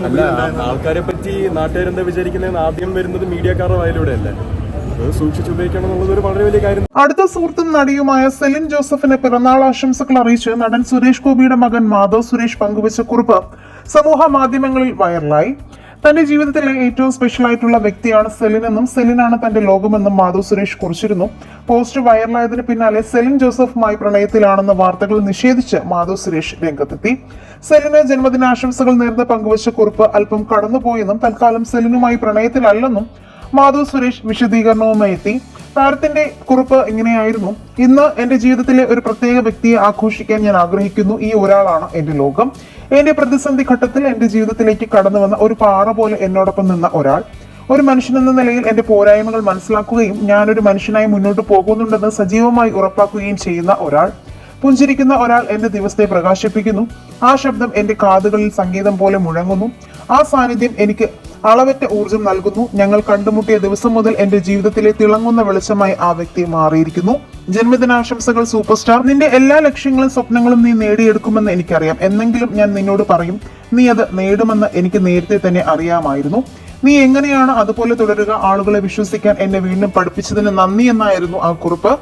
അല്ല, ആൾക്കാരെ പറ്റി നാട്ടുകാരെന്താ വിചാരിക്കുന്നതെന്ന് ആദ്യം വരുന്നത് മീഡിയക്കാരുടെ വായിലൂടെ അല്ലേ. സൂക്ഷിച്ചു ഉപയോഗിക്കണം എന്നുള്ളത് ഒരു വളരെ വലിയ കാര്യം. അടുത്ത സുഹൃത്തും നടിയുമായ സെലിൻ ജോസഫിന് പിറന്നാൾ ആശംസകൾ അറിയിച്ച് നടൻ സുരേഷ് ഗോപിയുടെ മകൻ മാധവ് സുരേഷ് പങ്കുവച്ച കുറിപ്പ് സമൂഹ മാധ്യമങ്ങളിൽ വൈറലായി. തന്റെ ജീവിതത്തിലെ ഏറ്റവും സ്പെഷ്യൽ ആയിട്ടുള്ള വ്യക്തിയാണ് സെലിൻ എന്നും സെലിനാണ് തന്റെ ലോകമെന്നും മാധവ് സുരേഷ് കുറിച്ചിരുന്നു. പോസ്റ്റ് വൈറലായതിന് പിന്നാലെ സെലിൻ ജോസഫുമായി പ്രണയത്തിലാണെന്ന വാർത്തകൾ നിഷേധിച്ച് മാധവ് സുരേഷ് രംഗത്തെത്തി. സെലിന് ജന്മദിനാശംസകൾ നേർന്ന് പങ്കുവച്ച കുറിപ്പ് അല്പം കടന്നുപോയെന്നും തൽക്കാലം സെലിനുമായി പ്രണയത്തിലല്ലെന്നും മാധവ് സുരേഷ് വിശദീകരണവുമായി എത്തി. താരത്തിന്റെ കുറിപ്പ് ഇങ്ങനെയായിരുന്നു: ഇന്ന് എന്റെ ജീവിതത്തിലെ ഒരു പ്രത്യേക വ്യക്തിയെ ആഘോഷിക്കാൻ ഞാൻ ആഗ്രഹിക്കുന്നു. ഈ ഒരാളാണ് എന്റെ ലോകം. എന്റെ പ്രതിസന്ധി ഘട്ടത്തിൽ എന്റെ ജീവിതത്തിലേക്ക് കടന്നു വന്ന ഒരു പാറ പോലെ എന്നോടൊപ്പം നിന്ന ഒരാൾ. ഒരു മനുഷ്യനെന്ന നിലയിൽ എന്റെ പോരായ്മകൾ മനസ്സിലാക്കുകയും ഞാനൊരു മനുഷ്യനായി മുന്നോട്ട് പോകുന്നുണ്ടെന്ന് സജീവമായി ഉറപ്പാക്കുകയും ചെയ്യുന്ന ഒരാൾ. പുഞ്ചിരിക്കുന്ന ഒരാൾ എന്റെ ദിവസത്തെ പ്രകാശിപ്പിക്കുന്നു. ആ ശബ്ദം എന്റെ കാതുകളിൽ സംഗീതം പോലെ മുഴങ്ങുന്നു. ആ സാന്നിധ്യം എനിക്ക് അളവറ്റ ഊർജം നൽകുന്നു. ഞങ്ങൾ കണ്ടുമുട്ടിയ ദിവസം മുതൽ എന്റെ ജീവിതത്തിലെ തിളങ്ങുന്ന വെളിച്ചമായി ആ വ്യക്തി മാറിയിരിക്കുന്നു. ജന്മദിനാശംസകൾ സൂപ്പർ സ്റ്റാർ. നിന്റെ എല്ലാ ലക്ഷ്യങ്ങളും സ്വപ്നങ്ങളും നീ നേടിയെടുക്കുമെന്ന് എനിക്കറിയാം. എന്നെങ്കിലും ഞാൻ നിന്നോട് പറയും, നീ അത് നേടുമെന്ന് എനിക്ക് നേരത്തെ തന്നെ അറിയാമായിരുന്നു. നീ എങ്ങനെയാണ് അതുപോലെ തുടരുക. ആളുകളെ വിശ്വസിക്കാൻ എന്നെ വീണ്ടും പഠിപ്പിച്ചതിന് നന്ദി എന്നായിരുന്നു ആ കുറിപ്പ്.